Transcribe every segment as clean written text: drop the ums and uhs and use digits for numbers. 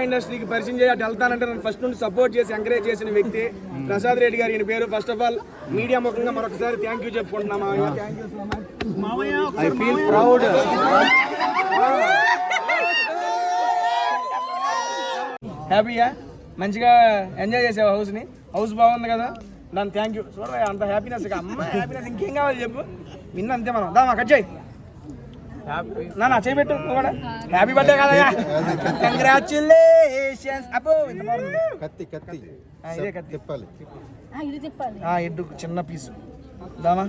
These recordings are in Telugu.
ఇండస్ట్రీకి పరిచయం చేసి అటు వెళ్తానంటే నన్ను ఫస్ట్ నుండి సపోర్ట్ చేసి ఎంకరేజ్ చేసిన వ్యక్తి ప్రసాద్ రెడ్డి గారు. ఈయన పేరు ఫస్ట్ ఆఫ్ ఆల్ మీడియా ముఖంగా మరొకసారి థ్యాంక్ యూ చెప్పుకుంటున్నాం. I feel proud. హ్యాపీయా? మంచిగా ఎంజాయ్ చేసావు హౌస్ని? హౌస్ బాగుంది కదా? దాని థ్యాంక్ యూ. చూడ అంత హ్యాపీనెస్, అమ్మ హ్యాపీనెస్ ఇంకేం కావాలి చెప్పు. విన్న అంతే మనం. దా మా కట్ చేయి నా చేయబెట్టు కూడా. హ్యాపీ బర్త్డే కదా, కంగ్రాచులేషన్స్. అబ్బో కత్తి కత్తి ఇదే కత్తి తిప్పాలి. ఎడ్డు చిన్న పీసు దామా.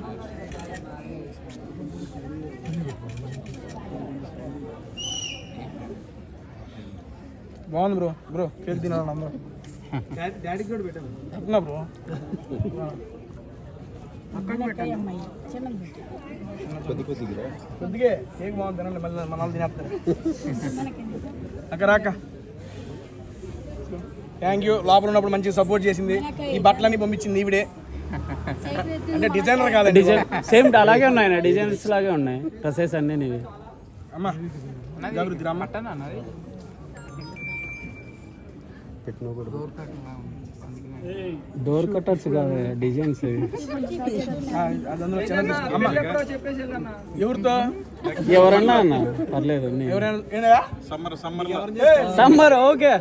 బాగుంది బ్రో. బ్రో కేక్ తినాలి అందరూ. డాడీకి కూడా పెట్టాను అట్లా బ్రో. కొద్దిగే కేక్ బాగుంది తినండి. మళ్ళీ మన వాళ్ళు తినేస్తారు. అక్క రాక థ్యాంక్ యూ. లోపల ఉన్నప్పుడు మంచిగా సపోర్ట్ చేసింది. ఈ బట్టలన్నీ పంపించింది ఈవిడే. అంటే డిజైనర్ కాదు, డిజైన్ సేమ్ అలాగే ఉన్నాయి, డిజైన్స్ లాగే ఉన్నాయి డ్రెస్సెస్ అన్నీ నీవి. అమ్మా జాగృతి రమ్మ. డోర్ కట్టర్స్ కాదు, డిజైన్స్. ఎవరితో? ఎవరన్నా అన్న పర్లేదు. Summer okay.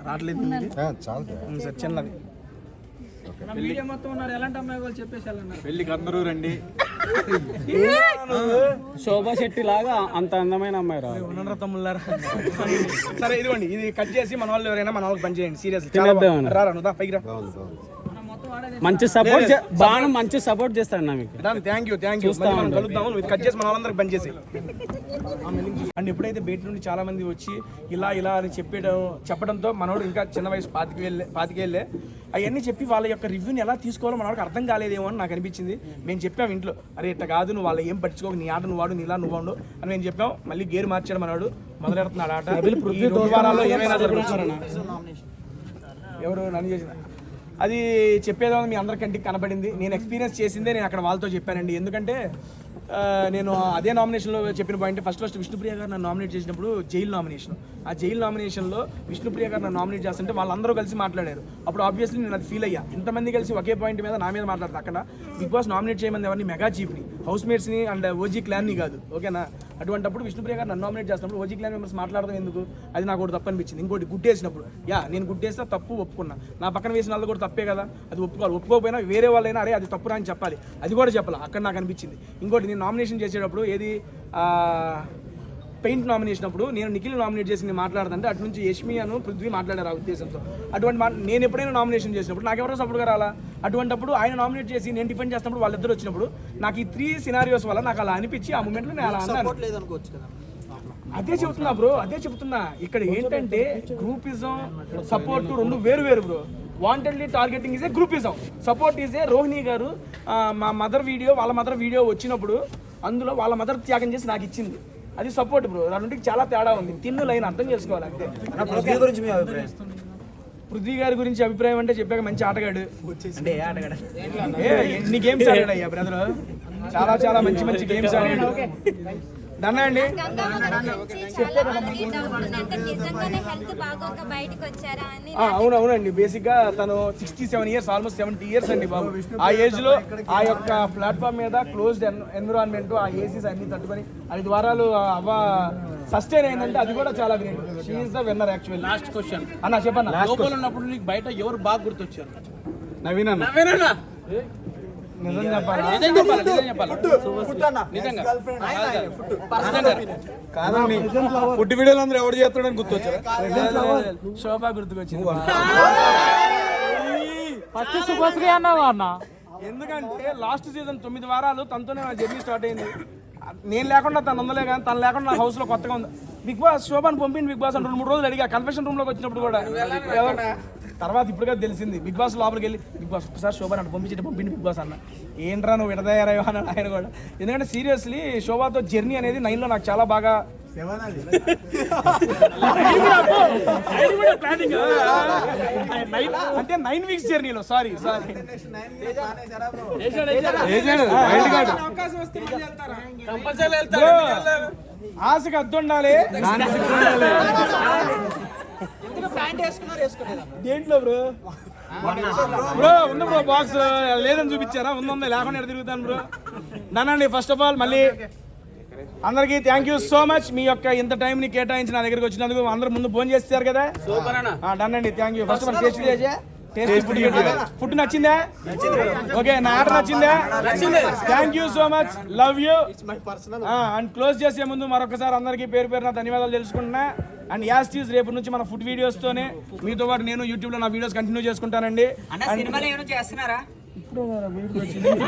రావట్లేదు సార్ చిన్నది. పెళ్ళికి అందరూ రండి. శోభా శెట్టి లాగా అంత అందమైన అమ్మాయి రా. తమ్ముళ్ళారా? సరే ఇదిగోండి, ఇది కట్ చేసి మన వాళ్ళు ఎవరైనా మన వాళ్ళకి పని చేయండి. సీరియస్ పైకి రా. మంచి సపోర్ట్, బాగా మంచి సపోర్ట్ చేస్తాడు నా మీకు. Thank you thank you. కలుద్దాము. ఇది కట్ చేసి మన వాళ్ళందరికి పని చేసి. అండ్ ఎప్పుడైతే బయట నుండి చాలా మంది వచ్చి ఇలా ఇలా అని చెప్పడంతో మనోడు ఇంకా చిన్న వయసు పాతికేళ్ళే అవన్నీ చెప్పి వాళ్ళ యొక్క రివ్యూని ఎలా తీసుకోవాలో మనోడికి అర్థం కాలేదేమో అని నాకు అనిపించింది. మేము చెప్పాము ఇంట్లో, అరే ఇట్లా కాదు, నువ్వు వాళ్ళ ఏం పట్టించుకోక, నీ ఆట నువ్వు వాడు, నీలా నువ్వు వాడు అని మేము చెప్పాం. మళ్ళీ గేర్ మార్చాడు మనోడు, మొదలెడుతున్నాడు ఆట. వారాల్లో ఏమైనా ఎవరు నన్ను చేసిన అది చెప్పేదో మీ అందరికంటికి కనపడింది. నేను ఎక్స్పీరియన్స్ చేసిందే నేను అక్కడ వాళ్ళతో చెప్పానండి. ఎందుకంటే నేను అదే నామినేషన్లో చెప్పిన పాయింట్, ఫస్ట్ విష్ణుప్రియ గారు నన్ను నామినేట్ చేసినప్పుడు జైలు నామినేషన్, ఆ జైలు నామినేషన్లో విష్ణుప్రియ గారు నన్ను నామినేట్ చేస్తుంటే వాళ్ళందరూ కలిసి మాట్లాడారు. అప్పుడు ఆబ్వియస్లీ నేను అది ఫీల్ అయ్యా. ఇంతమంది కలిసి ఒకే పాయింట్ మీద నా మీద మాట్లాడతారు. అక్కడ బిగ్ బాస్ నామినేట్ చేయమని ఎవరిని, మెగా చీఫ్ని, హౌస్ మేట్స్ని అండ్ ఓజీ క్లాన్ని కాదు. ఓకేనా? అటువంటిప్పుడు విష్ణుప్రియ గారు నన్ను నామినేట్ చేసినప్పుడు ఓజీ క్లాన్ మెంబర్స్ మాట్లాడడం ఎందుకు? అది నాకు ఒకటి తప్పు అనిపించింది. ఇంకోటి గుడ్డేసినప్పుడు, నేను గుడ్డేస్తే తప్పు ఒప్పుకున్నా, నా పక్కన వేసిన వాళ్ళు కూడా తప్పే కదా, అది ఒప్పుకోవాలి. ఒప్పుకోకపోయినా వేరే వాళ్ళైనా అరే అది తప్పురా అని చెప్పాలి, అది కూడా చెప్పాలి. అక్కడ నాకు అనిపించింది. ఇంకోటి, నేను నామినేషన్ చేసేటప్పుడు ఏది పెయింట్ నామినేషన్ అప్పుడు నేను నిఖిల్ నామినేట్ చేసి నేను మాట్లాడుతుంటే అటు నుంచి యష్మి అను పృథ్వీ మాట్లాడారు ఆ ఉద్దేశంతో. అటువంటి నేను ఎప్పుడైనా నామినేషన్ చేసినప్పుడు నాకు ఎవరో సపోర్ట్గా రాలా. అటువంటిప్పుడు ఆయన నామినేట్ చేసి నేను డిఫెండ్ చేసినప్పుడు వాళ్ళిద్దరు వచ్చినప్పుడు నాకు ఈ 3 సినారియోస్ వల్ల నాకు అలా అనిపించి ఆ మూమెంట్లో నేను అలా అన్నాను. అదే చెబుతున్నా బ్రో, అదే చెబుతున్నా. ఇక్కడ ఏంటంటే గ్రూపిజం, సపోర్ట్ రెండు వేరు వేరు bro. Wantedly targeting is a groupism, support is a. Rohini గారు మా మదర్ వీడియో, వాళ్ళ మదర్ వీడియో వచ్చినప్పుడు అందులో వాళ్ళ మదర్ త్యాగం చేసి నాకు ఇచ్చింది, అది సపోర్ట్ బ్రో. రెండింటికి చాలా తేడా ఉంది. తిన్ను లైన్ అర్థం చేసుకోవాలి అంతే. పృథ్వీ గారి గురించి అభిప్రాయం అంటే చెప్పాక మంచి ఆటగాడు. ఎన్ని గేమ్స్ ఆడాడు అయ్యా బ్రదర్, చాలా చాలా మంచి మంచి గేమ్స్ ఆడాడు. దన్నా అండి. అవునండి, బేసిక్ గా తను 67 ఇయర్స్, ఆల్మోస్ట్ 70 ఇయర్స్ అండి బాబు. ఆ ఏజ్ లో ఆ యొక్క ప్లాట్ఫామ్ మీద క్లోజ్డ్ ఎన్విరాన్మెంట్, ఆ ఏసీస్ అన్ని తట్టుకొని 5 వారాలు సస్టైన్ అయిందంటే అది కూడా చాలా great. She is the winner actually. Last question అన్న చెప్పన్న, లోపల ఉన్నప్పుడు నీకు బయట ఎవరు బాగా గుర్తొచ్చారు? నవీన్ అన్న. నిజం చెప్పాలి, ఫుడ్ వీడియోలు అందరూ ఎవరు చేస్తాడని గుర్తొచ్చారు? శోభా గుర్తుకొచ్చింది. ఎందుకంటే లాస్ట్ సీజన్ 9 వారాలు తనతోనే నా జర్నీ స్టార్ట్ అయింది. నేను లేకుండా తను ఉందలే కానీ తను లేకుండా నా హౌస్ లో కొత్తగా ఉంది. బిగ్ బాస్ శోభాని పంపింది బిగ్ బాస్ అని 2-3 రోజులు అడిగా. కన్ఫెషన్ రూమ్ లోకి వచ్చినప్పుడు కూడా తర్వాత ఇప్పుడుగా తెలిసింది. బిగ్ బాస్ లోపలికి వెళ్ళి బిగ్ బాస్ ఒకసారి శోభాని అంటే పంపిండి బిగ్ బాస్ అన్న. ఏంట్రా నువ్వు విడదయ్యారా అన్నాడు ఆయన కూడా. ఎందుకంటే సీరియస్లీ శోభాతో జర్నీ అనేది 9లో నాకు చాలా బాగా అంటే 9 వీక్స్ జర్నీలో సారీ ఆశకు అద్దు ఉండాలి దేంట్లో బ్రో ఉంది బ్రో బాక్స్ లేదని చూపించారా ఉంది లేకుండా ఎక్కడ తిరుగుతాను బ్రో నానండి ఫస్ట్ ఆఫ్ ఆల్ మళ్ళీ అందరికీ థ్యాంక్ యూ సో మచ్ మీ యొక్క ఇంత టైం ని కేటాయించి నా దగ్గరికి వచ్చినందుకు అందరూ ముందు ఫోన్ చేస్తారు కదా డన్ అండి థ్యాంక్ యూ ఫస్ట్ మన టేస్ట్ ఫుడ్ నచ్చిందా ఓకే నా ఆర్డర్ నచ్చిందా thank you so much love you and close చేసే ముందు మరొకసారి అందరికీ పేరు పేరున ధన్యవాదాలు తెలుసుకుంటున్నా అండ్ యాస్టీస్ రేపు నుంచి మన ఫుడ్ వీడియోస్ తోనే మీతో పాటు నేను యూట్యూబ్ లో నా వీడియోస్ కంటిన్యూ చేసుకుంటానండి ఇప్పుడు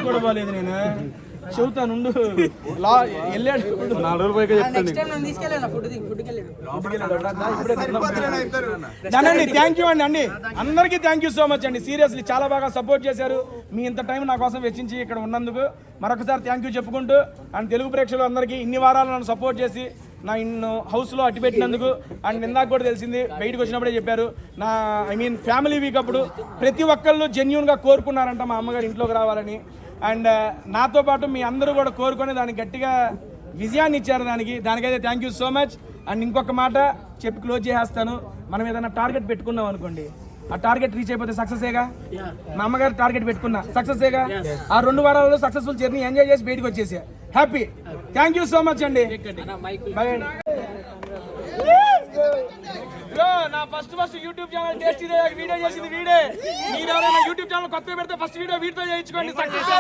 కూడా బాగాలేదు నేను చెబుతాను వెళ్ళాడు 4 రోజులు పైగా చెప్తాను థ్యాంక్ యూ అండి అందరికీ థ్యాంక్ యూ సో మచ్ అండి సీరియస్లీ చాలా బాగా సపోర్ట్ చేశారు మీ ఇంత టైం నా కోసం వెచ్చించి ఇక్కడ ఉన్నందుకు మరొకసారి థ్యాంక్ యూ చెప్పుకుంటూ అండ్ తెలుగు ప్రేక్షకులు అందరికీ ఇన్ని వారాలు నన్ను సపోర్ట్ చేసి నా హౌస్లో అట్టి పెట్టినందుకు అండ్ ఇందాక కూడా తెలిసింది బయటకు వచ్చినప్పుడే చెప్పారు నా ఫ్యామిలీ వీక్ అప్పుడు ప్రతి ఒక్కళ్ళు జెన్యూన్గా కోరుకున్నారంట మా అమ్మగారు ఇంట్లోకి రావాలని అండ్ నాతో పాటు మీ అందరూ కూడా కోరుకొని దానికి గట్టిగా విజయాన్ని ఇచ్చారు దానికైతే thank you so much and ఇంకొక మాట చెప్పి క్లోజ్ చేసేస్తాను మనం ఏదైనా టార్గెట్ పెట్టుకున్నాం అనుకోండి ఆ టార్గెట్ రీచ్ అయిపోతే సక్సెసేగా మా అమ్మగారు టార్గెట్ పెట్టుకున్నా సక్సెసేగా ఆ 2 వారాలలో సక్సెస్ఫుల్ జర్నీ ఎంజాయ్ చేసి బయటకు వచ్చేసా happy thank you so much అండి నా first YouTube channel tasty video చేసింది వీడే మీరు ఎవరైనా యూట్యూబ్ ఛానల్ కొత్తగా పెడితే ఫస్ట్ వీడియో వీడితో చేయించుకోండి సక్సెస్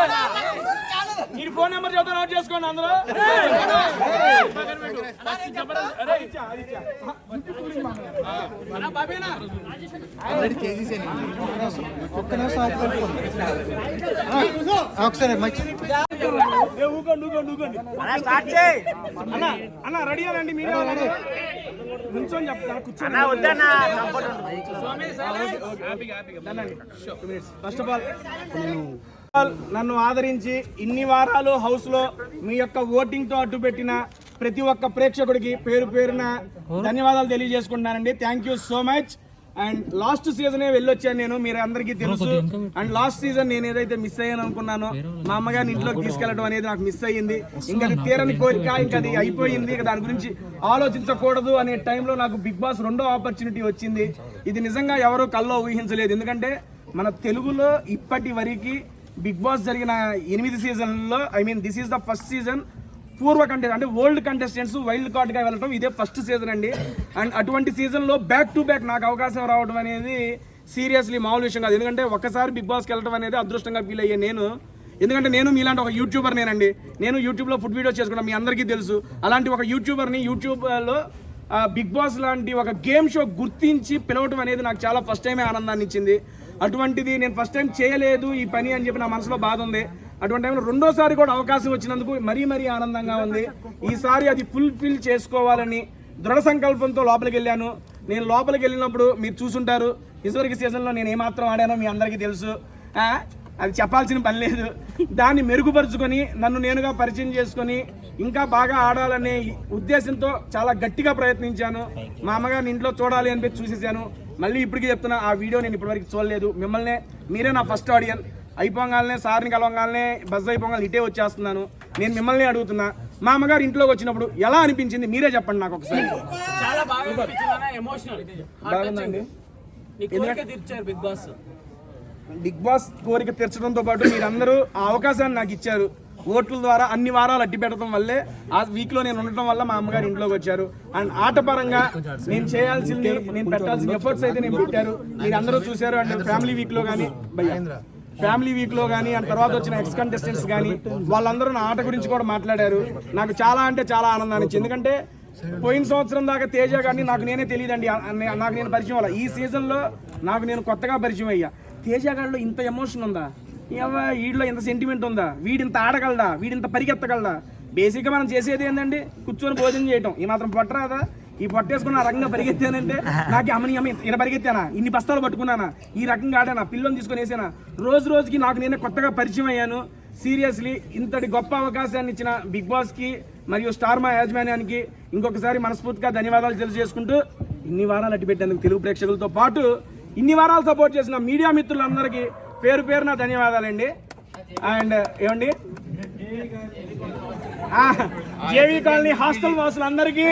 మీరు ఫోన్ నెంబర్ చెప్తే నోట్ చేసుకోండి అందులో అన్న రెడీ అనండి మీరు నుంచొని చెప్తాను కూర్చొని ఫస్ట్ ఆఫ్ ఆల్ నన్ను ఆదరించి ఇన్ని వారాలు హౌస్ లో మీ యొక్క ఓటింగ్ తో అడ్డు పెట్టిన ప్రతి ఒక్క ప్రేక్షకుడికి పేరు పేరున ధన్యవాదాలు తెలియజేసుకుంటున్నానండి thank you so much and last సీజనే వెళ్ళొచ్చాను నేను మీరు అందరికీ తెలుసు అండ్ లాస్ట్ సీజన్ నేను ఏదైతే మిస్ అయ్యాను అనుకున్నానో మా అమ్మగారిని ఇంట్లోకి తీసుకెళ్లడం అనేది నాకు మిస్ అయ్యింది ఇంకా అది తీరని కోరిక ఇంకా అది అయిపోయింది దాని గురించి ఆలోచించకూడదు అనే టైంలో నాకు బిగ్ బాస్ 2వ ఆపర్చునిటీ వచ్చింది ఇది నిజంగా ఎవరూ కల్లో ఊహించలేదు ఎందుకంటే మన తెలుగులో ఇప్పటి వరకు బిగ్ బాస్ జరిగిన 8 సీజన్లలో this is the first season పూర్వ కంటెస్ట్ అంటే ఓల్డ్ కంటెస్టెంట్స్ వైల్డ్ కార్డ్గా వెళ్ళడం ఇదే ఫస్ట్ సీజన్ అండి అండ్ అటువంటి సీజన్లో బ్యాక్ టు బ్యాక్ నాకు అవకాశం రావడం అనేది సీరియస్లీ మామూలు విషయం కాదు ఎందుకంటే ఒక్కసారి బిగ్ బాస్కి వెళ్ళడం అనేది అదృష్టంగా ఫీల్ అయ్యే నేను ఎందుకంటే నేను మీలాంటి ఒక యూట్యూబర్ నేనండి నేను యూట్యూబ్లో ఫుడ్ వీడియోస్ చేసుకున్నాను మీ అందరికీ తెలుసు అలాంటి ఒక యూట్యూబర్ని యూట్యూబ్లో బిగ్ బాస్ లాంటి ఒక గేమ్ షో గుర్తించి పిలవటం అనేది నాకు చాలా ఫస్ట్ టైమే ఆనందాన్ని ఇచ్చింది అటువంటిది నేను ఫస్ట్ టైం చేయలేదు ఈ పని అని చెప్పి నా మనసులో బాధ ఉంది అటువంటి టైంలో 2వ కూడా అవకాశం వచ్చినందుకు మరీ ఆనందంగా ఉంది ఈసారి అది ఫుల్ఫిల్ చేసుకోవాలని దృఢ సంకల్పంతో లోపలికి వెళ్ళాను నేను లోపలికి వెళ్ళినప్పుడు మీరు చూసుంటారు ఇదివరకు సీజన్లో నేను ఏమాత్రం ఆడానో మీ అందరికీ తెలుసు అది చెప్పాల్సిన పని లేదు దాన్ని మెరుగుపరుచుకొని నన్ను నేనుగా పరిచయం చేసుకొని ఇంకా బాగా ఆడాలనే ఉద్దేశంతో చాలా గట్టిగా ప్రయత్నించాను మా అమ్మగారిని ఇంట్లో చూడాలి అని చూసేసాను మళ్ళీ ఇప్పటికీ చెప్తున్నా ఆ వీడియో నేను ఇప్పటివరకు చూడలేదు మిమ్మల్ని మీరే నా ఫస్ట్ ఆడియన్ అయిపోగానే సార్ని కలవగానే బస్ అయిపోగానే ఇటే వచ్చేస్తున్నాను నేను మిమ్మల్ని అడుగుతున్నా మా అమ్మగారు ఇంట్లోకి వచ్చినప్పుడు ఎలా అనిపించింది మీరే చెప్పండి నాకు ఒకసారి చాలా బాగుందండి బిగ్ బాస్ కోరిక తీర్చడంతో పాటు మీరందరూ ఆ అవకాశాన్ని నాకు ఇచ్చారు ఓట్ల ద్వారా అన్ని వారాలు అడ్డు పెట్టడం వల్లే ఆ వీక్లో నేను ఉండటం వల్ల మా అమ్మగారు ఇంట్లోకి వచ్చారు అండ్ ఆటపరంగా నేను చేయాల్సింది నేను పెట్టాల్సిన ఎఫర్ట్స్ అయితే నేను పెట్టారు మీరు అందరూ చూశారు అండ్ ఫ్యామిలీ వీక్లో కానీ అండ్ తర్వాత వచ్చిన ఎక్స్ కంటెస్టెంట్స్ కానీ వాళ్ళందరూ నా ఆట గురించి కూడా మాట్లాడారు నాకు చాలా అంటే చాలా ఆనందాన్ని ఇచ్చింది ఎందుకంటే పోయిన సంవత్సరం దాకా తేజ కానీ నాకు నేనే తెలియదండి నాకు నేను పరిచయం అవ్వాలి ఈ సీజన్లో నాకు నేను కొత్తగా పరిచయం అయ్యా తేజ గారిలో ఇంత ఎమోషన్ ఉందా వీడిలో ఇంత సెంటిమెంట్ ఉందా వీడింత ఆడగలడా వీడింత పరిగెత్తగలడా బేసిక్గా మనం చేసేది ఏంటంటే కూర్చొని భోజనం చేయటం ఈ మాత్రం పట్టరాదా ఈ పట్టేసుకుని ఆ రకంగా పరిగెత్తానంటే నాకు అమ్మని ఇలా పరిగెత్తానా ఇన్ని బస్తాలు పట్టుకున్నానా ఈ రకంగా ఆడానా పిల్లల్ని తీసుకొని వేసానా రోజుకి నాకు నేనే కొత్తగా పరిచయం అయ్యాను సీరియస్లీ ఇంతటి గొప్ప అవకాశాన్ని ఇచ్చిన బిగ్ బాస్కి మరియు స్టార్ మా యాజమాన్యానికి ఇంకొకసారి మనస్ఫూర్తిగా ధన్యవాదాలు తెలియజేసుకుంటూ ఇన్ని వారాలు అట్టి పెట్టేందుకు తెలుగు ప్రేక్షకులతో పాటు ఇన్ని వారాలు సపోర్ట్ చేసిన మీడియా మిత్రులందరికీ పేరు పేరున ధన్యవాదాలండి. అండ్ ఏమండి జేవీ కాలనీ హాస్టల్ వాసులందరికీ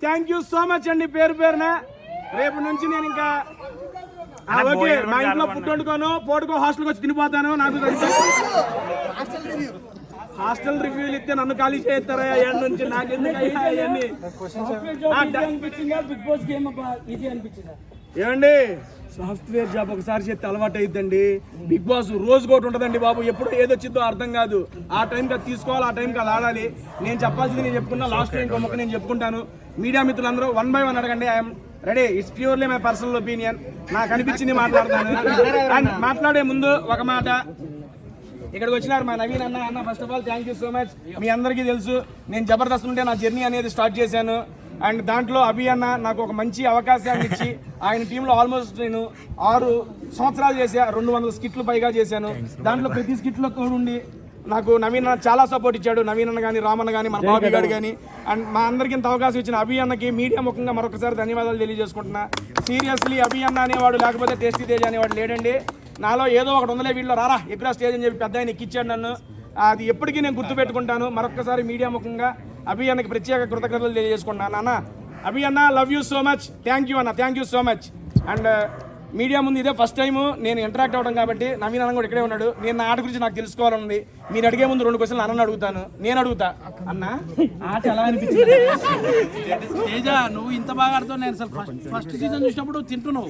థ్యాంక్ యూ సో మచ్ అండి పేరు పేరున. రేపు నుంచి నేను ఇంకా ఓకే మా ఇంట్లో ఫుడ్ వండుకోను, పోటుకో హాస్టల్కి వచ్చి తినిపోతాను. నాకు హాస్టల్ రివ్యూలు ఇస్తే నన్ను ఖాళీ చేస్తారా ఏడు నుంచి ఏమండి సాఫ్ట్వేర్ జాబ్ ఒకసారి చేస్తే అలవాటు అయిద్దండి. బిగ్ బాస్ రోజుకోటి ఉంటుందండి బాబు, ఎప్పుడు ఏదొచ్చిందో అర్థం కాదు. ఆ టైంకి అది తీసుకోవాలి, ఆ టైంకి అది ఆడాలి. నేను చెప్పాల్సింది నేను చెప్పుకున్నా, లాస్ట్ టైం ఇంకో మొక్క నేను చెప్పుకుంటాను. మీడియా మిత్రులందరూ 1 by 1 అడగండి. I'm ready, it's purely my personal opinion. నాకు అనిపించింది మాట్లాడతాను. అండ్ మాట్లాడే ముందు ఒక మాట, ఇక్కడికి వచ్చినారు మా నవీన్ అన్న. First of all thank you so much. మీ అందరికీ తెలుసు నేను జబర్దస్త్ నుండే నా జర్నీ అనేది స్టార్ట్ చేశాను. అండ్ దాంట్లో అభి అన్న నాకు ఒక మంచి అవకాశాన్ని ఇచ్చి ఆయన టీంలో ఆల్మోస్ట్ నేను 6 సంవత్సరాలు చేశా. 200 స్కిట్లు పైగా చేశాను. దాంట్లో ప్రతి స్కిట్లో తోడుండి నాకు నవీన్ అన్న చాలా సపోర్ట్ ఇచ్చాడు. నవీన్ అన్న కానీ, రామన్న కానీ, మన బాబీ గారు కానీ. అండ్ మా అందరికీ ఇంత అవకాశం ఇచ్చిన అభి అన్నకి మీడియా ముఖంగా మరొకసారి ధన్యవాదాలు తెలియజేసుకుంటున్నా. సీరియస్లీ అభి అన్న అనేవాడు లేకపోతే టేస్టీ తేజ్ అనేవాడు లేడండి. నాలో ఏదో ఒకటి ఉందలే, వీళ్ళు రారా ఎక్కడ స్టేజ్ అని చెప్పి పెద్ద ఆయన ఎక్కిచ్చాడు నన్ను. అది ఎప్పటికీ నేను గుర్తుపెట్టుకుంటాను. మరొకసారి మీడియా ముఖంగా అభి అన్నకి ప్రత్యేక కృతజ్ఞతలు తెలియజేసుకుంటున్నాను. అన్న అభి అన్న love you so much, thank you అన్న, thank you so much. And media ముందు ఇదే ఫస్ట్ టైం నేను ఇంటరాక్ట్ అవ్వడం కాబట్టి నవీన్ అన్న కూడా ఇక్కడే ఉన్నాడు. నేను నా ఆట గురించి నాకు తెలుసుకోవాలనుంది. మీరు అడిగే ముందు 2 క్వశ్చన్లు అన్న అడుగుతాను. నేను అడుగుతా, అన్న ఆట ఎలా అనిపించింది? తేజ నువ్వు ఇంత బాగా ఆడుతావు. నేను అసలు ఫస్ట్ సీజన్ చూసినప్పుడు తింటున్నావు.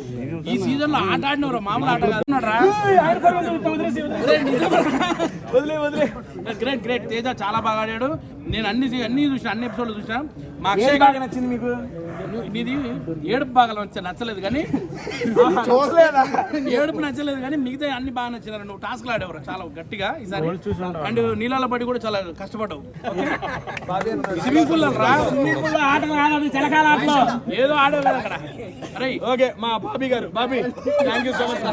ఈ సీజన్ లో ఆట ఆడినవరా, మామూలు ఆట వదిలే. Great great. తేజ చాలా బాగా ఆడాడు. నేను అన్ని చూసిన, అన్ని ఎపిసోడ్లు చూసిన. మా ఏ అక్షయ్ బాగా నచ్చింది మీకు? నీది ఏడుపు బాగా నచ్చలేదు కానీ, ఏడుపు నచ్చలేదు కానీ మిగతా అన్ని బాగా నచ్చినారు. నువ్వు టాస్క్లు ఆడేవరా చాలా గట్టిగా ఈసారి. అండ్ నీళ్ళ పడి కూడా చాలా కష్టపడ్డావు. స్విమ్మింగ్ పూల్ రా, ఏదో ఆడేవారు అక్కడ. అరే ఓకే, మా బాబీ గారు, Bobby thank you so much.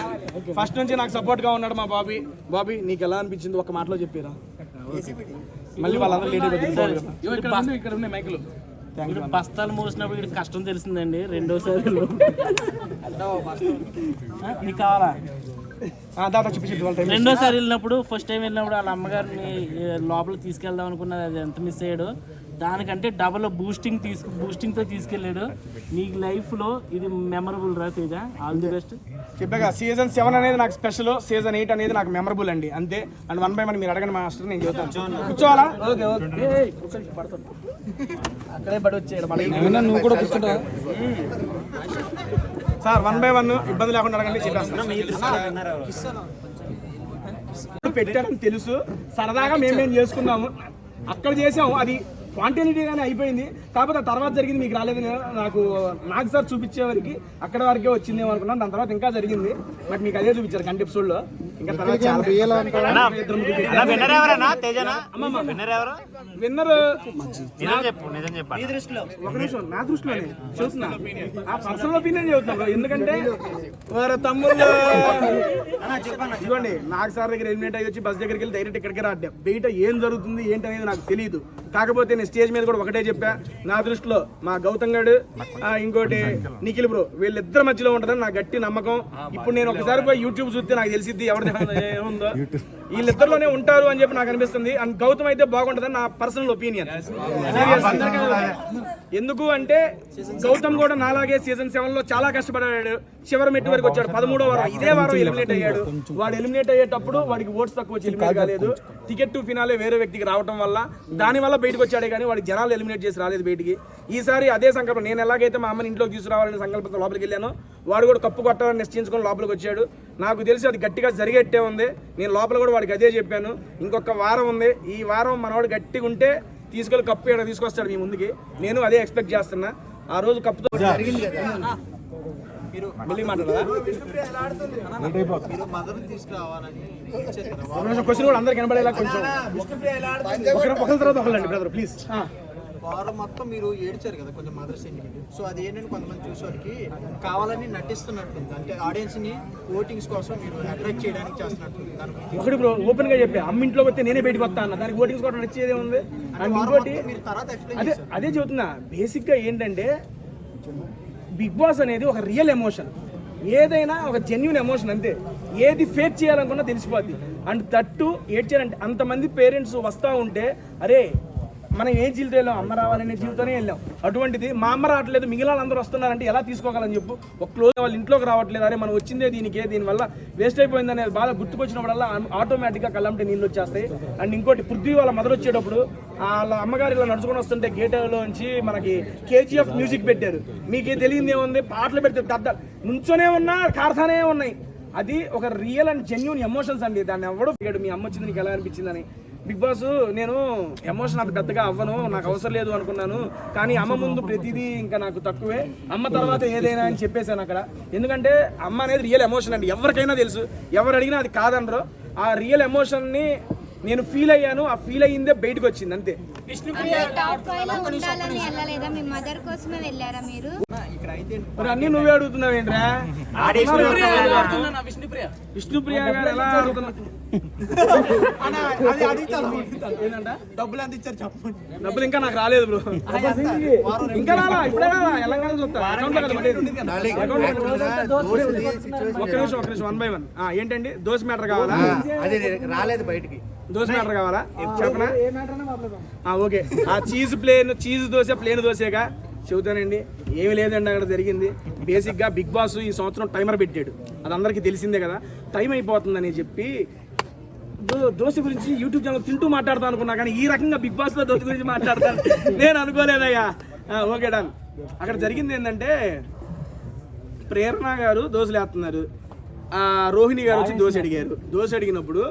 First నుంచి నాకు సపోర్ట్ గా ఉన్నాడు మా బాబీ. బాబీ నీకు ఎలా అనిపించింది ఒక్క మాటలో చెప్పారా? మళ్ళీ వాళ్ళందరూ ఇక్కడ ఉన్నాయి మైకులు. బస్తాలు మోసినప్పుడు వీడికి కష్టం తెలిసిందండి. రెండోసారి నీకు కావాలా? రెండోసారి వెళ్ళినప్పుడు, ఫస్ట్ టైం వెళ్ళినప్పుడు వాళ్ళ అమ్మగారిని లోపల తీసుకెళ్దాం అనుకున్నది, అది ఎంత మిస్ అయ్యాడు. దానికంటే డబల్ బూస్టింగ్తో తీసుకెళ్ళాడు. నీ లైఫ్లో ఇది మెమరబుల్ రా తేజ. All the best. చెప్పాగా సీజన్ 7 అనేది నాకు స్పెషల్, సీజన్ 8 అనేది నాకు మెమరబుల్ అండి, అంతే. అండ్ 1 by 1 మీరు అడగండి మాస్టర్, నేను చెబుతాను. కూర్చోవాలా? అక్కడే పడి వచ్చేయడం నువ్వు కూడా కూర్చుంటా సార్. 1 by 1 ఇబ్బంది లేకుండా అడగండి, చెప్పేస్తాను. పెట్టారని తెలుసు, సరదాగా మేమేం చేసుకున్నాము, అక్కడ చేసాము. అది స్పాంటేనిటీగానే అయిపోయింది. కాకపోతే ఆ తర్వాత జరిగింది మీకు రాలేదు. నాకు సార్ చూపించేవారికి అక్కడ వరకే వచ్చిందేమో అనుకున్నాను. దాని తర్వాత ఇంకా జరిగింది, బట్ మీకు అదే చూపించారు కంటి ఎపిసోడ్లో. ఇంకా తర్వాత విన్నర్ ఒక నిమిషం, నా దృష్టిలోనే చూస్తున్నా, ఆ పర్సనల్ ఒపీనియన్ చెబుతున్నా. ఎందుకంటే తమ్ముళ్ళు ఇదిగోండి, నాకు సార్ దగ్గర ఎలిమినేట్ అయ్యి వచ్చి బస్ దగ్గరికి వెళ్ళి డైరెక్ట్ ఇక్కడికి రాడ్డా. బయట ఏం జరుగుతుంది ఏంటి అనేది నాకు తెలియదు. కాకపోతే నేను స్టేజ్ మీద కూడా ఒకటే చెప్పా, నా దృష్టిలో మా గౌతమ్ గడు ఇంకోటి నిఖిల్ బ్రో వీళ్ళిద్దరి మధ్యలో ఉంటుందని నా గట్టి నమ్మకం. ఇప్పుడు నేను ఒకసారి పోయి యూట్యూబ్ చూస్తే నాకు తెలిసిద్ది ఎవరిది ఏముందో. వీళ్ళిద్దరిలోనే ఉంటారు అని చెప్పి నాకు అనిపిస్తుంది. అండ్ గౌతమ్ అయితే బాగుంటుందని నా పర్సనల్ ఒపీనియన్. ఎందుకు అంటే గౌతమ్ కూడా నాలాగే సీజన్ 7లో చాలా కష్టపడ్డాడు. చివరి మెట్టు వరకు వచ్చాడు. 13వ వారం ఇదే వారం ఎలిమినేట్ అయ్యాడు. వాడు ఎలిమినేట్ అయ్యేటప్పుడు వాడికి ఓట్స్ తక్కువ వచ్చి ఎలిమినేట్ కాలేదు. టికెట్ టు ఫినాలే వేరే వ్యక్తికి రావడం వల్ల దానివల్ల బయటకు వచ్చాడే కానీ వాడికి జనాలు ఎలిమినేట్ చేసి రాలేదు బయటికి. ఈసారి అదే సంకల్పం, నేను ఎలాగైతే మా అమ్మని ఇంట్లోకి తీసుకురావాలనే సంకల్పంతో లోపలికి వెళ్ళాను, వాడు కూడా కప్పు కొట్టాలని నిశ్చయించుకొని లోపలికి వచ్చాడు. నాకు తెలిసి అది గట్టిగా జరిగేట్టే ఉంది. నేను లోపల కూడా వాడికి అదే చెప్పాను, ఇంకొక వారం ఉంది, ఈ వారం మనవాడు గట్టిగా ఉంటే తీసుకెళ్ళి కప్పు ఏమైనా తీసుకొస్తాడు మీ ముందుకి. నేను అదే ఎక్స్పెక్ట్ చేస్తున్నా. ఆ రోజు కప్పుతో మళ్ళీ మాట్లాడదా క్వశ్చన్ కూడా అందరికి కనబడేలా కొంచెం ఒకరి తర్వాత ఒకళ్ళండి బ్రదర్ ప్లీజ్. వారం మొత్తం మీరు ఏడ్చారు కదా కొంచెం మదర్ సెంటిమెంట్. సో అది ఏంటంటే కొంతమంది చూసేవారికి కావాలని నటిస్తున్నట్టుంది, అంటే ఆడియన్స్ ని ఓటింగ్స్ కోసం మీరు అట్రాక్ట్ చేయడానికి చేస్తున్నట్టుంది. దాని ఒకటి బ్రో ఓపెన్ గా చెప్పి అమ్మ ఇంట్లోకి వస్తే నేనే బయటకు వస్తా అన్న, దానికి ఓటింగ్స్ కూడా నచ్చేదే ఉంది. అండ్ ఇంకోటి మీరు తర్వాత ఎక్స్ప్లెయిన్ అదే చెబుతున్నా, బేసిక్ గా ఏంటంటే బిగ్ బాస్ అనేది ఒక రియల్ ఎమోషన్, ఏదైనా ఒక జెన్యున్ ఎమోషన్ అంతే. ఏది ఫేక్ చేయాలనుకున్నా తెలిసిపోద్ది. అండ్ తట్టు ఏడ్చారంటే అంతమంది పేరెంట్స్ వస్తూ ఉంటే అరే మనం ఏ జీవితం వెళ్ళాం, అమ్మ రావాలనే జీవితమే వెళ్ళాం. అటువంటిది మా అమ్మ రావట్లేదు మిగిలిన వాళ్ళందరూ వస్తున్నారంటే ఎలా తీసుకోగలని చెప్పు. ఒక క్లోజ్ వాళ్ళ ఇంట్లోకి రావట్లేదు, అరే మనం వచ్చిందే దీనికే, దీనివల్ల వేస్ట్ అయిపోయిందనే బాధ గుర్తుకొచ్చినప్పుడల్లా ఆటోమేటిక్గా కళ్ళంటే నీళ్ళు వచ్చేస్తాయి. అండ్ ఇంకోటి పృథ్వీ వాళ్ళ మదర్ వచ్చేటప్పుడు వాళ్ళ అమ్మగారు ఇలా నడుచుకొని వస్తుంటే గేట్లోంచి మనకి కేజీఎఫ్ మ్యూజిక్ పెట్టారు. మీకే తెలియదు ఏముంది, పాటలు పెడతారు, పెద్ద నుంచోనే ఉన్నా కార్తానే ఉన్నాయి. అది ఒక రియల్ అండ్ జెన్యూన్ ఎమోషన్స్ అండి. దాన్ని ఎవడో మీ అమ్మ వచ్చింది నీకు ఎలా అనిపించిందని. బిగ్ బాస్ నేను ఎమోషన్ అంత పెద్దగా అవ్వను, నాకు అవసరం లేదు అనుకున్నాను, కానీ అమ్మ ముందు ప్రతిదీ ఇంకా నాకు తక్కువే, అమ్మ తర్వాత ఏదైనా అని చెప్పేశాను అక్కడ. ఎందుకంటే అమ్మ అనేది రియల్ ఎమోషన్ అండి, ఎవరికైనా తెలుసు, ఎవరు అడిగినా అది కాదనరు. ఆ రియల్ ఎమోషన్ని నేను ఫీల్ అయ్యాను, ఆ ఫీల్ అయ్యిందే బయటకు వచ్చింది అంతే. మరి అన్ని నువ్వే అడుగుతున్నావు ఏంట్రా? విష్ణుప్రియ గారు ఎలా అడుగుతున్నా? డబ్బులు ఎంత ఇచ్చారు చెప్పండి. డబ్బులు ఇంకా నాకు రాలేదు బ్రో, ఇంకా రాలా, ఇప్పుడే రాలా, ఎలాగైనా చూస్తా. ఒక్క నిమిషం 1 by 1 ఏంటండి దోశ మ్యాటర్ కావాలా? రాలేదు బయటికి, దోశ మ్యాటర్ కావాలా చెప్పనా? ఓకే, ఆ చీజ్ దోశ ప్లేన్ దోశగా చెబుతానండి. ఏమి లేదండి అక్కడ జరిగింది. బేసిక్గా బిగ్ బాస్ ఈ సంవత్సరం టైమర్ పెట్టాడు, అది అందరికీ తెలిసిందే కదా. టైం అయిపోతుందని చెప్పి దోశ గురించి యూట్యూబ్ ఛానల్ తింటూ మాట్లాడతాను అనుకున్నా, కానీ ఈ రకంగా బిగ్ బాస్లో దోశ గురించి మాట్లాడతాను నేను అనుకోలేదయ్యా. Okay done. అక్కడ జరిగింది ఏంటంటే ప్రేరణ గారు దోశలు వేస్తున్నారు, రోహిణి గారు వచ్చి దోశ అడిగారు. దోశ అడిగినప్పుడు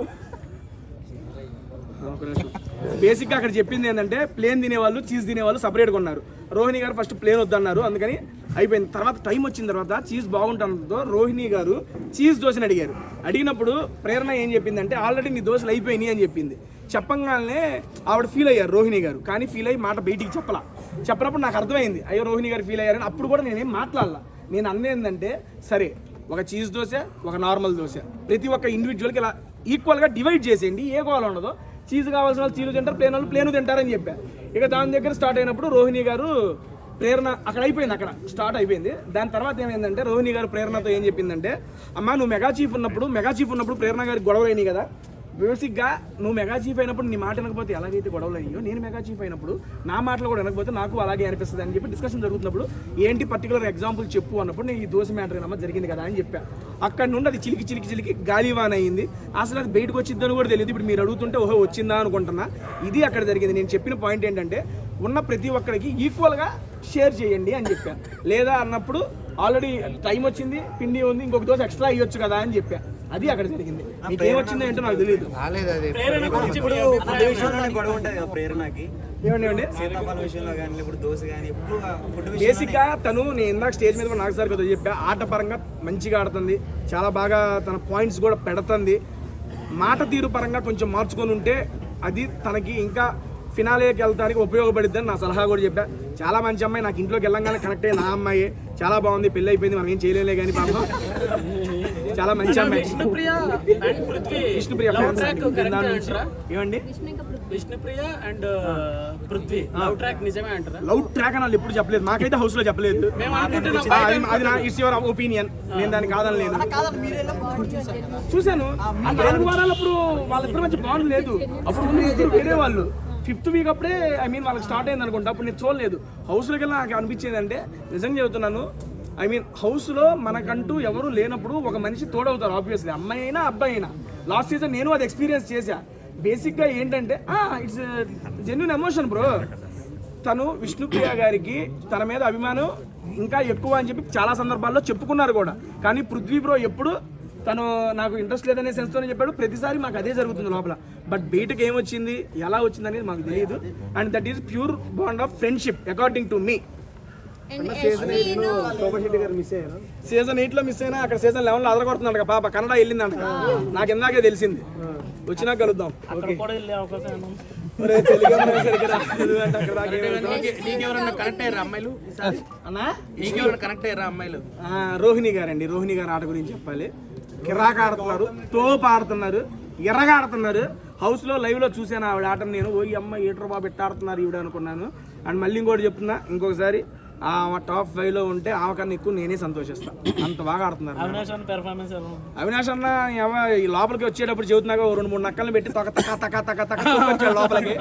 ఒక నిమిషం, బేసిక్గా అక్కడ చెప్పింది ఏంటంటే ప్లేన్ తినేవాళ్ళు చీజ్ తినేవాళ్ళు సపరేట్గా ఉన్నారు. రోహిణి గారు ఫస్ట్ ప్లేన్ వద్దన్నారు, అందుకని అయిపోయింది. తర్వాత టైం వచ్చిన తర్వాత చీజ్ బాగుంటుందో రోహిణి గారు చీజ్ దోశని అడిగారు. అడిగినప్పుడు ప్రేరణ ఏం చెప్పిందంటే ఆల్రెడీ నీ దోశలు అయిపోయినాయి అని చెప్పింది. చెప్పంగానే ఆవిడ ఫీల్ అయ్యారు రోహిణి గారు, కానీ ఫీల్ అయ్యి మాట బయటికి చెప్పినప్పుడు నాకు అర్థమైంది అయ్యో రోహిణి గారు ఫీల్ అయ్యారని. అప్పుడు కూడా నేనేం మాట్లాడాల. నేను అన్నేందంటే సరే ఒక చీజ్ దోశ ఒక నార్మల్ దోశ ప్రతి ఒక్క ఇండివిజువల్కి ఇలా ఈక్వల్గా డివైడ్ చేసేయండి, ఏ గోల ఉండదో. చీజ్ కావాల్సిన వాళ్ళు చీజ్ తింటారు, ప్లేన్ వాళ్ళు ప్లేను తింటారని చెప్పా. ఇక దాని దగ్గర స్టార్ట్ అయినప్పుడు రోహిణి గారు ప్రేరణ అక్కడ అయిపోయింది, అక్కడ స్టార్ట్ అయిపోయింది. దాని తర్వాత ఏమైందంటే రోహిణి గారు ప్రేరణతో ఏం చెప్పిందంటే అమ్మ నువ్వు మెగా చీఫ్ ఉన్నప్పుడు ప్రేరణ గారికి గొడవలు అయినాయి కదా, బేసిక్గా నువ్వు మెగా చీఫ్ అయినప్పుడు నీ మాట వినకపోతే ఎలాగైతే గొడవలు అయ్యో నేను మెగా చీఫ్ అయినప్పుడు నా మాటలు కూడా వినకపోతే నాకు అలాగే అనిపిస్తుంది అని చెప్పి డిస్కషన్ జరుగుతున్నప్పుడు ఏంటి పర్టికులర్ ఎగ్జాంపుల్ చెప్పు అన్నప్పుడు నేను ఈ దోశ మ్యాటర్ ఏమన్నా జరిగింది కదా అని చెప్పా. అక్కడ నుండి అది చిలికి గాలివాన్ అయింది. అసలు అది బయటకు వచ్చిద్దని కూడా తెలియదు. ఇప్పుడు మీరు అడుగుతుంటే ఓహో వచ్చిందా అనుకుంటున్నా. ఇది అక్కడ జరిగింది. నేను చెప్పిన పాయింట్ ఏంటంటే ఉన్న ప్రతి ఒక్కరికి ఈక్వల్గా షేర్ చేయండి అని చెప్పా. లేదా అన్నప్పుడు ఆల్రెడీ టైం వచ్చింది, పిండి ఉంది, ఇంకొక దోశ ఎక్స్ట్రా అయ్యొచ్చు కదా అని చెప్పా. అది అక్కడ జరిగింది. మీకు ఏమొచ్చిందో ఏంటో నాకు తెలియదు. బేసిక్ గా తను నేను ఇందాక స్టేజ్ మీద నాకు సార్ కదా చెప్పా, ఆట పరంగా మంచిగా ఆడుతుంది, చాలా బాగా తన పాయింట్స్ కూడా పెడుతుంది. మాట తీరు పరంగా కొంచెం మార్చుకొని ఉంటే అది తనకి ఇంకా ఫినాలేకి వెళ్ళడానికి ఉపయోగపడుద్దని నా సలహా కూడా చెప్పా. చాలా మంచి అమ్మాయి, నాకు ఇంట్లోకి వెళ్ళంగానే కనెక్ట్ అయ్యి నా అమ్మాయి చాలా బాగుంది, పెళ్ళి అయిపోయింది, మనం ఏం చేయలేలే కానీ పాపం చాలా మంచి అమ్మాయి. విష్ణుప్రియ ఏమండి Vishnupriya and Prithvi love track నిజమే అంటారా? లవ్ ట్రాక్ అని వాళ్ళు ఎప్పుడు చెప్పలేదు, మాకైతే హౌస్ లో చెప్పలేదు. అది నా ఇట్స్ యువర్ ఒపీనియన్, నేను దాన్ని కాదనలేదు. చూశాను 4 వారాలప్పుడు వాళ్ళిద్దరి మధ్య బాండ్ లేదు. అప్పుడు వేరే వాళ్ళు 5th వీక్ అప్పుడే వాళ్ళకి స్టార్ట్ అయింది అనుకుంటా. అప్పుడు నేను చూడలేదు. హౌస్లోకి వెళ్ళి నాకు అనిపించేది అంటే నిజంగా చెబుతున్నాను, హౌస్లో మనకంటూ ఎవరు లేనప్పుడు ఒక మనిషి తోడవుతారు ఆబ్వియస్లీ, అమ్మాయి అయినా అబ్బాయి అయినా. లాస్ట్ సీజన్ నేను అది ఎక్స్పీరియన్స్ చేశా. బేసిక్గా ఏంటంటే ఇట్స్ జెన్యూన్ ఎమోషన్ బ్రో. తను విష్ణుప్రియ గారికి తన మీద అభిమానం ఇంకా ఎక్కువ అని చెప్పి చాలా సందర్భాల్లో చెప్పుకున్నారు కూడా. కానీ పృథ్వీ బ్రో ఎప్పుడు తను నాకు ఇంట్రెస్ట్ లేదనే సెన్స్తోనే చెప్పాడు. ప్రతిసారి మాకు అదే జరుగుతుంది లోపల. బట్ బయటకు ఏమొచ్చింది ఎలా వచ్చింది అనేది మాకు తెలియదు. And that is pure bond of friendship according to me. Season 8లో మిస్ అయినా అక్కడ సీజన్ 11లో అదరగొడుతున్నాడు పాప, కన్నడ వెళ్ళిందంట. నాకు ఇందాకే తెలిసింది, వచ్చినా కలుద్దాం. నీకెవరన్నా కనెక్ట్ అయ్యారా అమ్మాయిలు అన్నా నీకెవరన్నా కనెక్ట్ అయ్యారా అమ్మాయిలు? రోహిణి గారండి, రోహిణి గారు ఆట గురించి చెప్పాలి. కిరాక్ ఆడుతున్నారు, తోపు ఆడుతున్నారు, ఎర్రగా ఆడుతున్నారు. హౌస్లో లైవ్లో చూశాను ఆవిడ ఆటను నేను. ఓ ఈ అమ్మాయి ఏటర్ బాబు ఎట్ట ఆడుతున్నారు ఈవిడ అనుకున్నాను. అండ్ మళ్ళీ ఇంకోటి చెప్తున్నా, ఇంకొకసారి ఆ టాప్ 5లో ఉంటే ఆమె కన్నా ఎక్కువ నేనే సంతోషిస్తాను, అంత బాగా ఆడుతున్నారు. అవినాష్ అన్న పెర్ఫార్మెన్స్ ఎలా ఉంది? అవినాష్ అన్న ఈ లోపలికి వచ్చేటప్పుడు చెబుతున్నాగా 2-3 నక్కలను పెట్టి వచ్చాడు లోపలికి.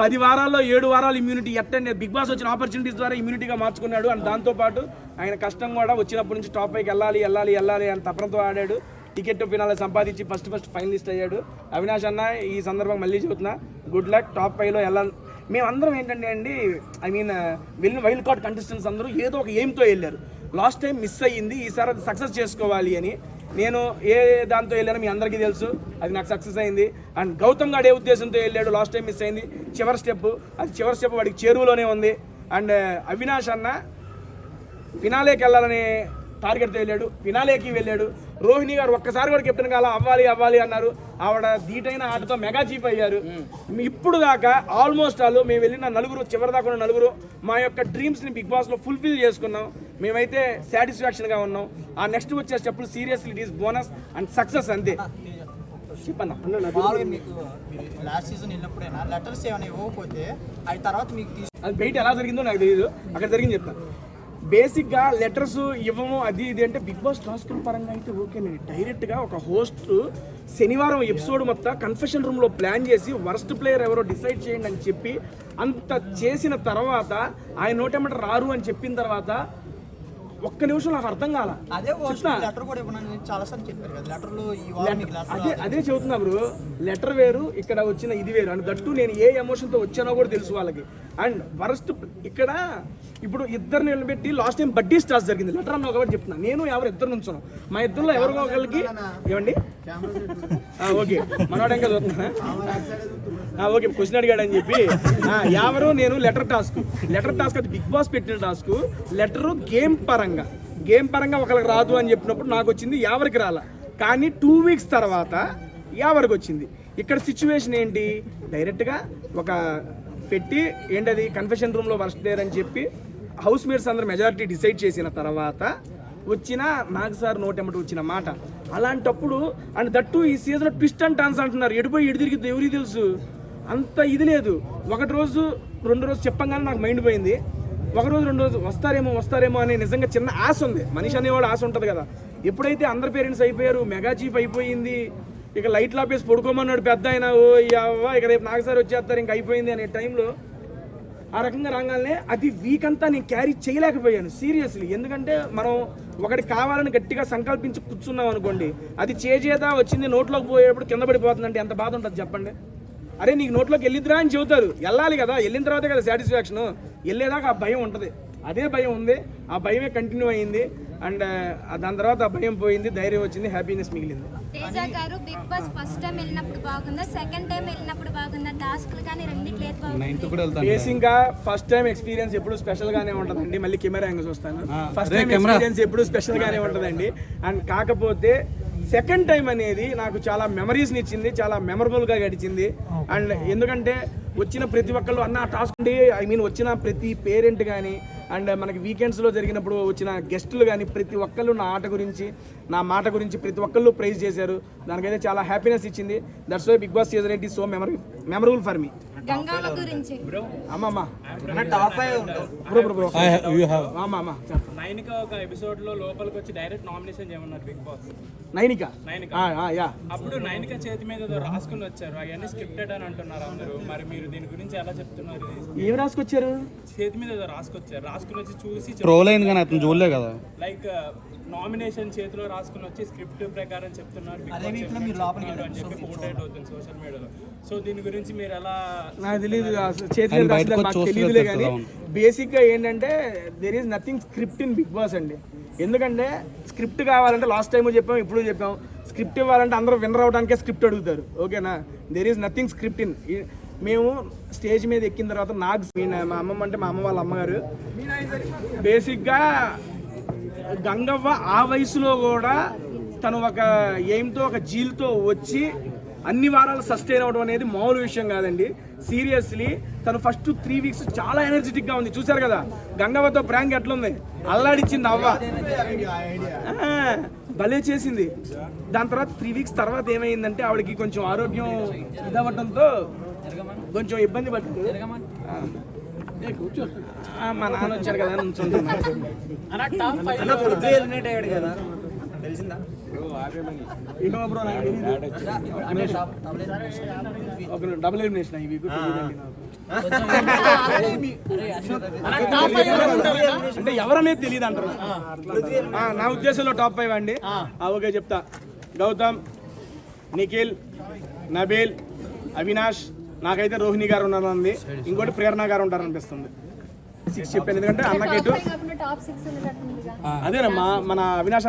10 వారాల్లో 7 వారాలు ఇమ్యూనిటీ ఎట్టండి బిగ్ బాస్ వచ్చిన ఆపర్చునిటీస్ ద్వారా ఇమ్యూనిటీగా మార్చుకున్నాడు. అండ్ దాంతోపాటు ఆయన కష్టం కూడా వచ్చినప్పటి నుంచి టాప్ 5కి వెళ్ళాలి అని తపనతో ఆడాడు. టికెట్ ఫినాలే సంపాదించి ఫస్ట్ ఫైనలిస్ట్ అయ్యాడు. అవినాష్ అన్న ఈ సందర్భంగా మళ్ళీ చెబుతున్నా, గుడ్ లక్, టాప్ 5లో వెళ్ళాలి. మేమందరం ఏంటంటే అండి, ఐ మీన్ వెళ్ళిన వైల్డ్ కార్డ్ కంటెస్టెంట్స్ అందరూ ఏదో ఒక ఎయిమ్తో వెళ్ళారు. లాస్ట్ టైం మిస్ అయ్యింది, ఈసారి అది సక్సెస్ చేసుకోవాలి అని. నేను ఏ దాంతో వెళ్ళానో మీ అందరికీ తెలుసు, అది నాకు సక్సెస్ అయింది. అండ్ గౌతమ్ గారు ఏ ఉద్దేశంతో వెళ్ళాడు, లాస్ట్ టైం మిస్ అయింది. చివరి స్టెప్ వాడికి చేరువలోనే ఉంది. అండ్ అవినాష్ అన్న ఫినాలేకి వెళ్ళాలనే టార్గెట్తో వెళ్ళాడు, ఫినాలేకి వెళ్ళాడు. రోహిణి గారు ఒక్కసారి కూడా కెప్టెన్ కాల అవ్వాలి అన్నారు. ఆవిడ ధీటైన ఆటతో మెగా చీఫ్ అయ్యారు. ఇప్పుడు దాకా ఆల్మోస్ట్ మేము వెళ్ళిన చివరిదాకా ఉన్న నలుగురు మా యొక్క డ్రీమ్స్ని బిగ్ బాస్లో ఫుల్ఫిల్ చేసుకున్నాం. మేమైతే సాటిస్ఫాక్షన్గా ఉన్నాం. ఆ నెక్స్ట్ వచ్చే స్టెప్పులు seriously it is bonus and success అంతే. చెప్పన్నా మీకు లాస్ట్ సీజన్ వెళ్ళినప్పుడైనా లెటర్స్ ఏమైనా ఇవ్వకపోతే అది తర్వాత మీకు అది బయట ఎలా జరిగిందో నాకు తెలియదు, అక్కడ జరిగింది చెప్తాను. బేసిక్గా లెటర్స్ ఇవ్వము అది ఇది అంటే బిగ్ బాస్ టాస్కుల పరంగా అయితే ఓకేనండి. డైరెక్ట్గా ఒక హోస్ట్ శనివారం ఎపిసోడ్ మొత్తం కన్ఫెషన్ రూమ్లో ప్లాన్ చేసి వర్స్ట్ ప్లేయర్ ఎవరో డిసైడ్ చేయండి అని చెప్పి అంత చేసిన తర్వాత ఆయన నోటెమ్మట రారు అని చెప్పిన తర్వాత ఒక్క నిమిషం నాకు అర్థం కాల. అదే చెబుతున్నా బ్రో, లెటర్ వేరు ఇక్కడ వచ్చిన ఇది వేరు. అండ్ దట్టు నేను ఏ ఎమోషన్తో వచ్చానో కూడా తెలుసు వాళ్ళకి. అండ్ వరస్ట్ ఇక్కడ ఇప్పుడు ఇద్దరు నిలబెట్టి లాస్ట్ టైం బడ్డీ స్టార్స్ జరిగింది. లెటర్ అన్న ఒకటి చెప్తున్నా, నేను ఇద్దరు నుంచున్నాం. మా ఇద్దరులో ఎవరికో ఒకరికి ఏమండి ఓకే మనవాడు ఇంకా చూస్తున్నా ఓకే క్వశ్చన్ అడిగాడు అని చెప్పి ఎవరు నేను లెటర్ టాస్క్ అది బిగ్ బాస్ పెట్టిన టాస్క్. లెటరు గేమ్ పరంగా ఒకరికి రాదు అని చెప్పినప్పుడు నాకు వచ్చింది, ఎవరికి రాలా. కానీ 2 వీక్స్ తర్వాత ఎవరికి వచ్చింది. ఇక్కడ సిచ్యువేషన్ ఏంటి, డైరెక్ట్గా ఒక పెట్టి ఏంటది కన్ఫెషన్ రూమ్లో వర్స్ట్ ప్లేయర్ అని చెప్పి హౌస్ మేట్స్ అందరూ మెజారిటీ డిసైడ్ చేసిన తర్వాత వచ్చిన నాగ్ సార్ నోటెమ్మటి వచ్చిన మాట. అలాంటప్పుడు అండ్ దట్టు ఈ సీజన్లో ట్విస్ట్ అండ్ టర్న్స్ అంటున్నారు. ఎడిపోయి ఎడి తిరిగిద్ది ఎవరికి తెలుసు, అంత ఇది లేదు. 1 రోజు 2 రోజు చెప్పంగానే నాకు మైండ్ పోయింది. 1 రోజు 2 రోజు వస్తారేమో అని నిజంగా చిన్న ఆశ ఉంది. మనిషి అనేవాడు ఆశ ఉంటుంది కదా. ఎప్పుడైతే అందరు పేరెంట్స్ అయిపోయారు, మెగా చీఫ్ అయిపోయింది, ఇక లైట్లు ఆపేసి పడుకోమన్నాడు పెద్ద ఆయన, ఓ అవ్వ ఇక రేపు నాగ్ సార్ వచ్చేస్తారు ఇంక అయిపోయింది అనే టైంలో ఆ రకంగా రాగానే అది వీక్ అంతా నేను క్యారీ చేయలేకపోయాను సీరియస్లీ. ఎందుకంటే మనం ఒకటి కావాలని గట్టిగా సంకల్పించి కూర్చున్నాం అనుకోండి, అది చేజేదా వచ్చింది నోట్లోకి పోయేటప్పుడు కింద పడిపోతుందంటే ఎంత బాధ ఉంటుంది చెప్పండి. అరే నీకు నోట్లోకి వెళ్ళిద్దిరా అని చెబుతారు, వెళ్ళాలి కదా, వెళ్ళిన తర్వాతే కదా సాటిస్ఫాక్షన్. వెళ్ళేదాకా ఆ భయం ఉంటుంది, అదే భయం ఉంది, ఆ భయమే కంటిన్యూ అయ్యింది. అండ్ దాని తర్వాత ఆ భయం పోయింది, ధైర్యం వచ్చింది, హ్యాపీనెస్ మిగిలింది. తేజ గారు బిగ్ బాస్ ఫస్ట్ టైం వెళ్ళినప్పుడు బాగుందా, సెకండ్ టైం వెళ్ళినప్పుడు బాగుందా, టాస్క్లు కానీ రెండిట్లో ఏది బాగుంది? బేసిక్గా ఫస్ట్ టైం ఎక్స్పీరియన్స్ ఎప్పుడు స్పెషల్ గానే ఉంటుందండి. మళ్ళీ కెమెరా యాంగిల్స్ వస్తాను, ఫస్ట్ టైం ఎక్స్పీరియన్స్ ఎప్పుడు స్పెషల్ గానే ఉంటుందండి. అండ్ కాకపోతే సెకండ్ టైం అనేది నాకు చాలా మెమరీస్ని ఇచ్చింది, చాలా మెమరబుల్గా గడిచింది. అండ్ ఎందుకంటే వచ్చిన ప్రతి ఒక్కళ్ళు అన్న టాస్క్ ఉండి వచ్చిన ప్రతి పేరెంట్ కానీ అండ్ మనకి వీకెండ్స్లో జరిగినప్పుడు వచ్చిన గెస్టులు కానీ ప్రతి ఒక్కళ్ళు నా ఆట గురించి నా మాట గురించి ప్రతి ఒక్కళ్ళు ప్రైజ్ చేశారు. దానికైతే చాలా హ్యాపీనెస్ ఇచ్చింది. That's why Bigg Boss season 8 is so memorable for me. Gangavva గురించి నైనిక ఒక ఎపిసోడ్ లో లోపలికి వచ్చి డైరెక్ట్ నామినేషన్ చేయమన్నారు బిగ్ బాస్. నైనిక అప్పుడు నైనిక చేతి మీద రాసుకుని వచ్చారు, అవన్నీ స్క్రిప్టెడ్ అని అంటున్నారు అందరూ. మరి మీరు దీని గురించి ఎలా చెప్తున్నారు? ఏం రాసుకొచ్చారు? చేతి మీద రాసుకొచ్చారు, రాసుకుని వచ్చి చూసి ట్రోల్ అయింది కానీ అతను చూడలే కదా. లైక్ నామినేషన్ చేతిలో రాసుకుని వచ్చి స్క్రిప్ట్ ప్రకారం చెప్తున్నారు అని చెప్పి పోర్ట్రేట్ అవుతుంది సోషల్ మీడియాలో. సో దీని గురించి మీరు ఎలా? నాకు తెలియదు, చేతిలో నాకు తెలియదులే. కానీ బేసిక్గా ఏంటంటే there is nothing script in Bigg Boss అండి. ఎందుకంటే స్క్రిప్ట్ కావాలంటే లాస్ట్ టైం చెప్పాం, ఇప్పుడు చెప్పాం, స్క్రిప్ట్ ఇవ్వాలంటే అందరూ విన్నర్ అవడానికే స్క్రిప్ట్ అడుగుతారు. ఓకేనా, there is nothing script in. మేము స్టేజ్ మీద ఎక్కిన తర్వాత నాకు మా అమ్మమ్మ అంటే మా అమ్మ వాళ్ళ అమ్మగారు బేసిక్గా గంగవ్వ ఆ వయసులో కూడా తను ఒక ఎయిమ్తో ఒక జీల్తో వచ్చి అన్ని వారాలు సస్టైన్ అవడం అనేది మామూలు విషయం కాదండి. సీరియస్లీ తను ఫస్ట్ 3 వీక్స్ చాలా ఎనర్జెటిక్ గా ఉంది. చూసారు కదా గంగవ్వతో ప్రాంక్ ఎట్లుంది, అల్లాడిచ్చింది అవ్వ, భలే చేసింది. దాని తర్వాత 3 వీక్స్ తర్వాత ఏమైందంటే ఆవిడకి కొంచెం ఆరోగ్యం ఇదవ్వడంతో కొంచెం ఇబ్బంది పడుతుంది. మా నాన్న వచ్చారు కదా నుంచుంటున్నా. ఏమో బ్రో నాకు తెలీదు. ఒక డబుల్ ఎలిమినేషన్ ఈ వీక్ అంటే ఎవరనేది తెలియదు అంటారు. నా ఉద్దేశంలో టాప్ 5 అండి. ఓకే చెప్తా. గౌతమ్, నిఖిల్, నబీల్, అవినాష్, నాకైతే రోహిణి గారు ఉన్నారండి, ఇంకోటి ప్రేరణ గారు ఉంటారనిపిస్తుంది. 6 చెప్పాను ఎందుకంటే అన్నకేటు టాప్ 6 అదేనమ్మా మన అవినాష్